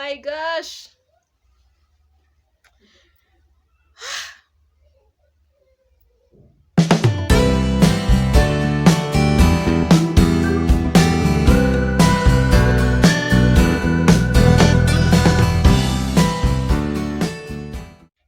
my gosh.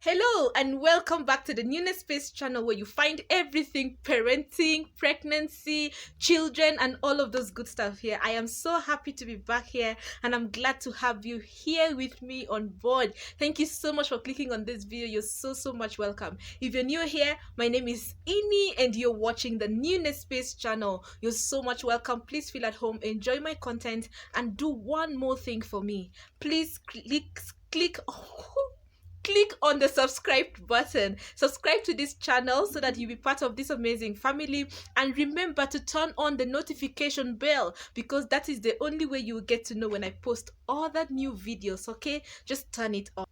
Hello and welcome back to the Newness Space channel where you find everything parenting, pregnancy, children, and all of those good stuff here. I am so happy to be back here and I'm glad to have you here with me on board. Thank you so much for clicking on this video. You're so much welcome. If you're new here, my name is Ini and you're watching the Newness Space channel. You're so much welcome. Please feel at home, enjoy my content, and do one more thing for me. Please click on the subscribe button. Subscribe to this channel so that you'll be part of this amazing family, and remember to turn on the notification bell because that is the only way you will get to know when I post other new videos. Okay, just turn it on.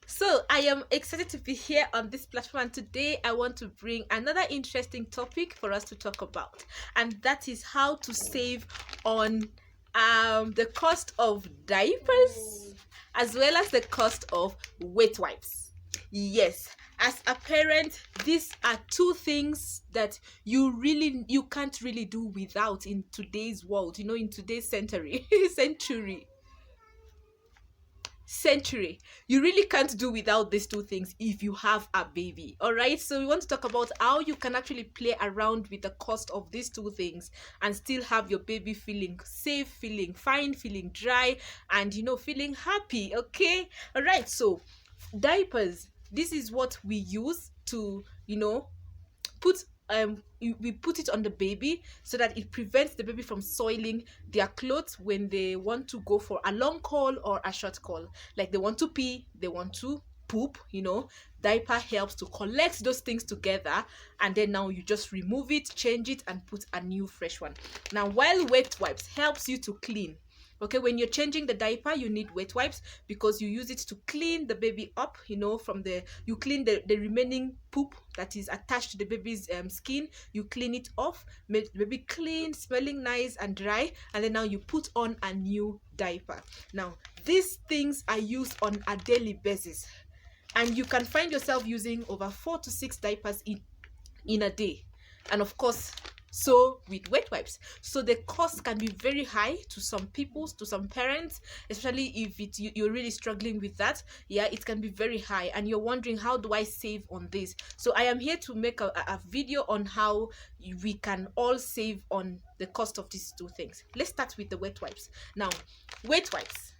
So I am excited to be here on this platform, and today I want to bring another interesting topic for us to talk about, and that is how to save on the cost of diapers as well as the cost of wet wipes. Yes, as a parent, these are two things that you can't really do without in today's world, in today's century. century you really can't do without these two things if you have a baby. All right, so we want to talk about how you can actually play around with the cost of these two things and still have your baby feeling safe, feeling fine, feeling dry, and feeling happy. Okay, all right, so diapers, this is what we use to put we put it on the baby so that it prevents the baby from soiling their clothes when they want to go for a long call or a short call, like they want to pee, they want to poop. Diaper helps to collect those things together, and then now you just remove it, change it, and put a new fresh one. Now, while wet wipes helps you to clean. Okay, when you're changing the diaper, you need wet wipes because you use it to clean the baby up, you clean the remaining poop that is attached to the baby's skin. You clean it off, make the baby clean, smelling nice and dry, and then now you put on a new diaper. Now, these things are used on a daily basis, and you can find yourself using over 4 to 6 diapers in a day. And of course, so with wet wipes, so the cost can be very high to some people, to some parents, especially if you're really struggling with that. Yeah, it can be very high and you're wondering, how do I save on this? So I am here to make a video on how we can all save on the cost of these two things. Let's start with the wet wipes. Now, wet wipes.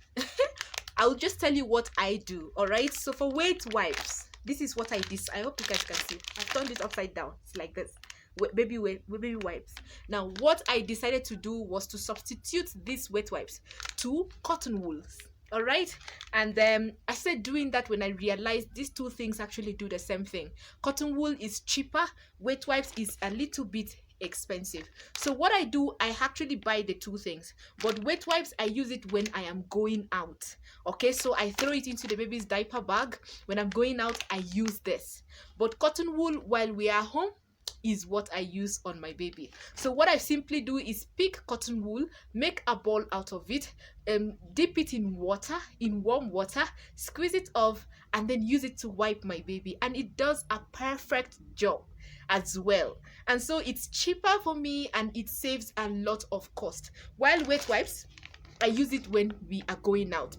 I'll just tell you what I do. All right, so for wet wipes, this is what I did. I hope you guys can see. I've turned it upside down. It's like this. Baby wipes. Now, what I decided to do was to substitute these wet wipes to cotton wools. All right, and I started doing that when I realized these two things actually do the same thing. Cotton wool is cheaper, wet wipes is a little bit expensive. So what I do, I actually buy the two things, but wet wipes, I use it when I am going out. Okay, so I throw it into the baby's diaper bag. When I'm going out, I use this, but cotton wool while we are home is what I use on my baby. So what I simply do is pick cotton wool, make a ball out of it, dip it in water, in warm water, squeeze it off, and then use it to wipe my baby, and it does a perfect job as well. And so it's cheaper for me and it saves a lot of cost. While wet wipes, I use it when we are going out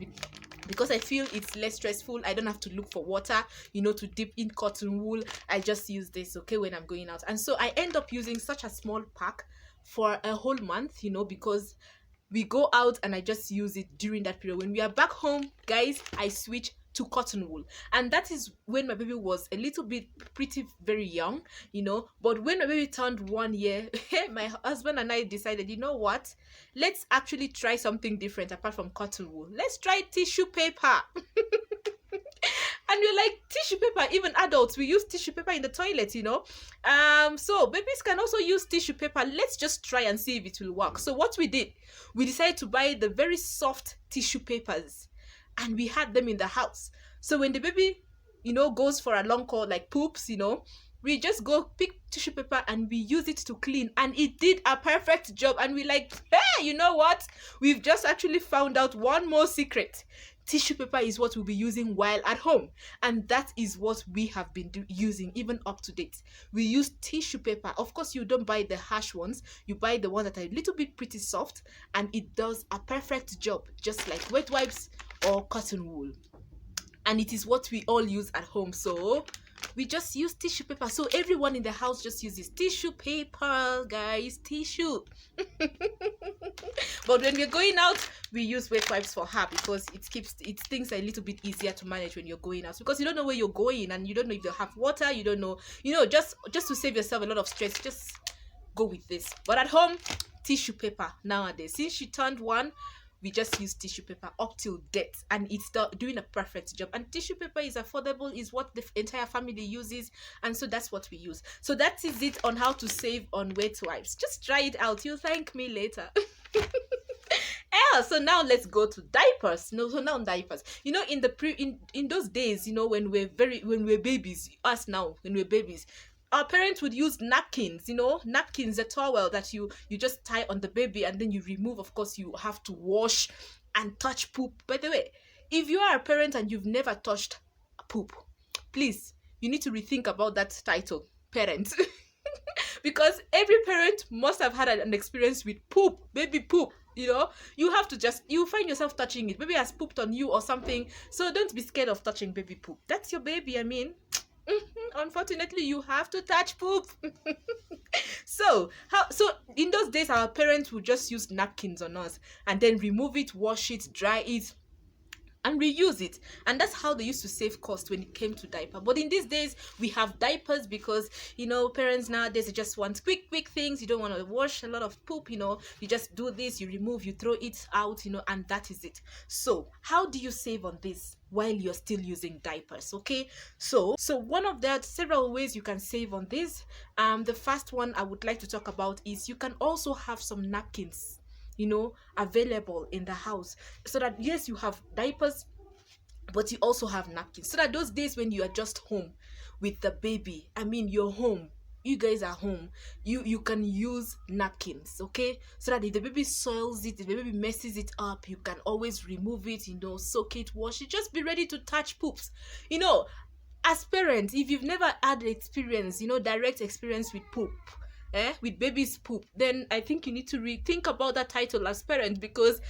because I feel it's less stressful. I don't have to look for water, to dip in cotton wool. I just use this, okay, when I'm going out. And so I end up using such a small pack for a whole month, because we go out and I just use it during that period. When we are back home, guys, I switch to cotton wool, and that is when my baby was a little bit very young, but when my baby turned 1 year, my husband and I decided, what, let's actually try something different apart from cotton wool. Let's try tissue paper. And we're like, tissue paper, even adults, we use tissue paper in the toilet, so babies can also use tissue paper. Let's just try and see if it will work. So what we did, we decided to buy the very soft tissue papers, and we had them in the house. So when the baby, goes for a long call, like poops, we just go pick tissue paper and we use it to clean, and it did a perfect job. And we like, hey, you know what? We've just actually found out one more secret. tissue paper is what we'll be using while at home, and that is what we have been using even up to date. We use tissue paper. Of course, you don't buy the harsh ones, you buy the ones that are a little bit pretty soft, and it does a perfect job, just like wet wipes or cotton wool. And it is what we all use at home, so we just use tissue paper. So everyone in the house just uses tissue paper, guys, tissue. But when we're going out, we use wet wipes for her, because it things are a little bit easier to manage when you're going out, because you don't know where you're going and you don't know if they'll have water, you don't know, just to save yourself a lot of stress, just go with this. But at home, tissue paper nowadays. Since she turned 1, we just use tissue paper up till death, and it's doing a perfect job. And tissue paper is affordable, is what the entire family uses, and so that's what we use. So that is it on how to save on wet wipes. Just try it out, you'll thank me later. Yeah, so now let's go to diapers. No, so now diapers. In the in those days, when we're babies, us now when we're babies, our parents would use napkins, napkins, a towel that you just tie on the baby and then you remove. Of course, you have to wash and touch poop. By the way, if you are a parent and you've never touched poop, please, you need to rethink about that title, parent. Because every parent must have had an experience with poop, baby poop. You have to you find yourself touching it. Baby has pooped on you or something, so don't be scared of touching baby poop. That's your baby, I mean. Unfortunately, you have to touch poop. So in those days, our parents would just use napkins on us and then remove it, wash it, dry it, and reuse it. And that's how they used to save cost when it came to diaper. But in these days, we have diapers because parents nowadays, they just want quick things. You don't want to wash a lot of poop. You just do this, you remove, you throw it out, and that is it. So how do you save on this while you're still using diapers? Okay, so one of the several ways you can save on this, the first one I would like to talk about is you can also have some napkins available in the house, so that yes, you have diapers, but you also have napkins, so that those days when you are just home with the baby, I mean, you're home, you guys are home, you can use napkins, okay? So that if the baby soils it, if the baby messes it up, you can always remove it, soak it, wash it, just be ready to touch poops. As parents, if you've never had experience, direct experience with poop, with baby's poop, then I think you need to rethink about that title as parent, because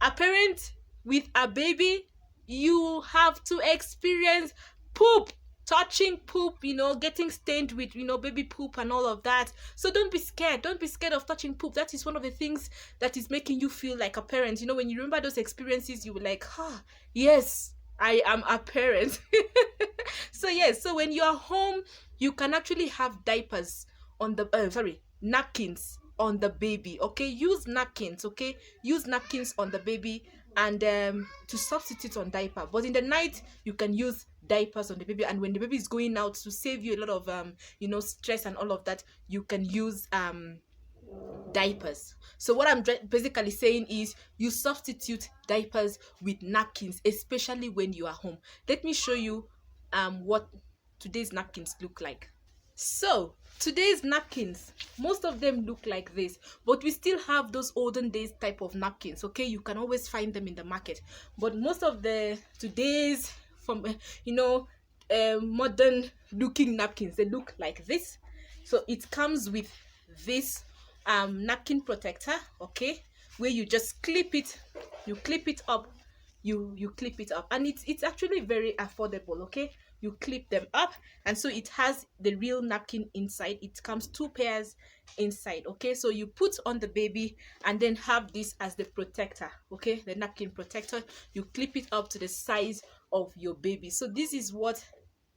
a parent with a baby, you have to experience poop, touching poop, getting stained with baby poop and all of that. So don't be scared of touching poop. That is one of the things that is making you feel like a parent. When you remember those experiences, you were like, yes, I am a parent. So yes, so when you are home, you can actually have diapers on the napkins on the baby, okay? Use napkins, okay? Use napkins on the baby, and to substitute on diaper. But in the night, you can use diapers on the baby, and when the baby is going out, to save you a lot of stress and all of that, you can use diapers. So what I'm basically saying is you substitute diapers with napkins, especially when you are home. Let me show you what today's napkins look like. So today's napkins, most of them look like this, but we still have those olden days type of napkins, okay? You can always find them in the market, but most of the today's modern looking napkins, they look like this. So it comes with this napkin protector, okay, where you just clip it, you clip it up, you clip it up, and it's actually very affordable, okay? You clip them up, and so it has the real napkin inside. It comes 2 pairs inside, okay? So you put on the baby and then have this as the protector, okay? The napkin protector, you clip it up to the size of your baby. So this is what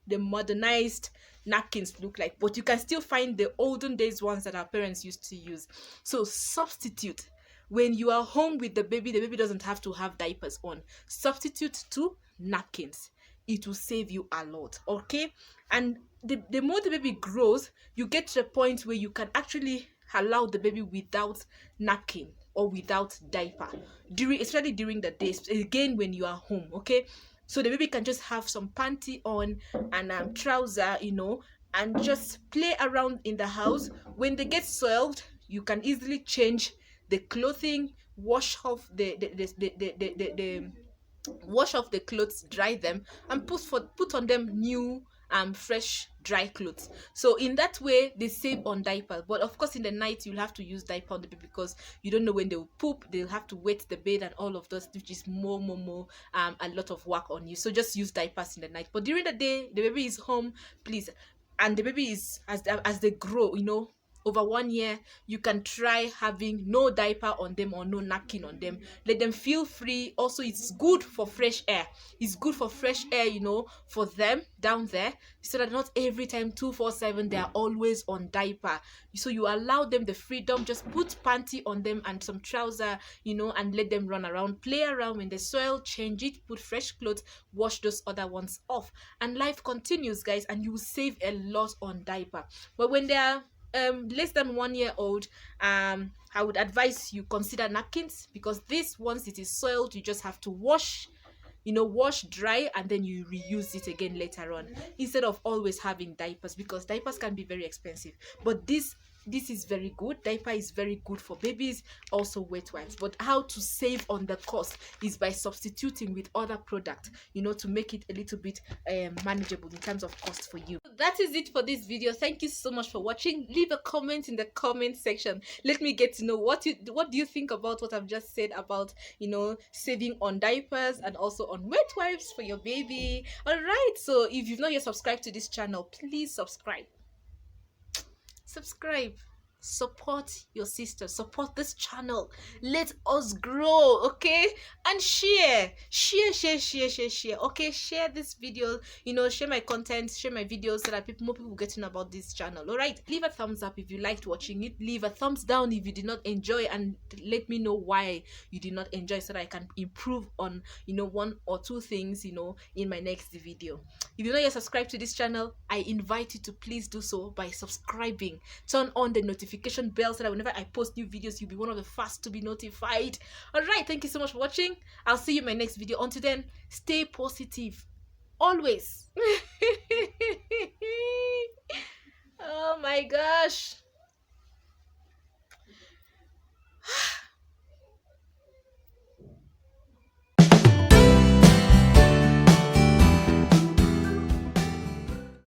the modernized napkins look like, but you can still find the olden days ones that our parents used to use. So substitute. When you are home with the baby doesn't have to have diapers on. Substitute to napkins. It will save you a lot, okay? And the more the baby grows, you get to the point where you can actually allow the baby without napkin or without diaper, especially during the days, again, when you are home, okay? So the baby can just have some panty on and trouser, and just play around in the house. When they get soiled, you can easily change the clothing, wash off the wash off the clothes, dry them, and put on them new fresh dry clothes. So in that way they save on diaper. But of course in the night you'll have to use diaper on the baby because you don't know when they'll poop, they'll have to wet the bed and all of those, which is more a lot of work on you. So just use diapers in the night. But during the day the baby is home, please, and the baby is, as they grow, over 1 year, you can try having no diaper on them or no napkin on them. Let them feel free. Also, it's good for fresh air. It's good for fresh air, for them down there, so that not every time 247 they are always on diaper. So you allow them the freedom. Just put panty on them and some trouser, and let them run around, play around. When the soil, change it, put fresh clothes, wash those other ones off, and life continues, guys, and you will save a lot on diaper. But when they are less than 1 year old, I would advise you consider napkins, because this, once it is soiled, you just have to wash, wash, dry, and then you reuse it again later on, instead of always having diapers, because diapers can be very expensive. But this is very good. Diaper is very good for babies, also wet wipes. But how to save on the cost is by substituting with other products, to make it a little bit manageable in terms of cost for you. That is it for this video. Thank you so much for watching. Leave a comment in the comment section. Let me get to know what do you think about what I've just said about saving on diapers and also on wet wipes for your baby. All right, so if you've not yet subscribed to this channel, please subscribe, support your sister, support this channel, let us grow, okay? And share, okay? Share this video, share my content, share my videos, so that more people get to know about this channel. All right, leave a thumbs up if you liked watching it, leave a thumbs down if you did not enjoy, and let me know why you did not enjoy, so that I can improve on one or two things in my next video. If you're not yet subscribed to this channel, I invite you to please do so by subscribing. Turn on the notification bell so that whenever I post new videos, you'll be one of the first to be notified. All right, thank you so much for watching. I'll see you in my next video. Until then, stay positive always. Oh my gosh.